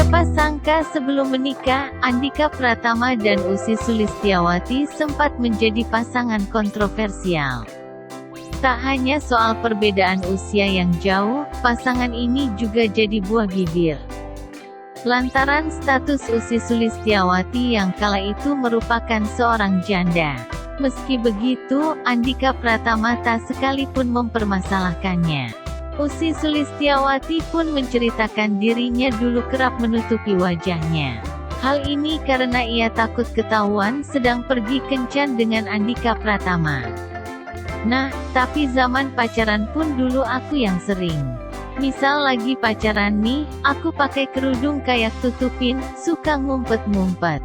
Siapa sangka sebelum menikah, Andhika Pratama dan Ussy Sulistyawati sempat menjadi pasangan kontroversial. Tak hanya soal perbedaan usia yang jauh, pasangan ini juga jadi buah bibir. Lantaran status Ussy Sulistyawati yang kala itu merupakan seorang janda. Meski begitu, Andhika Pratama tak sekalipun mempermasalahkannya. Ussy Sulistyawati pun menceritakan dirinya dulu kerap menutupi wajahnya. Hal ini karena ia takut ketahuan sedang pergi kencan dengan Andhika Pratama. Nah, tapi zaman pacaran pun dulu aku yang sering. Misal lagi pacaran nih, aku pakai kerudung kayak tutupin, suka ngumpet-ngumpet.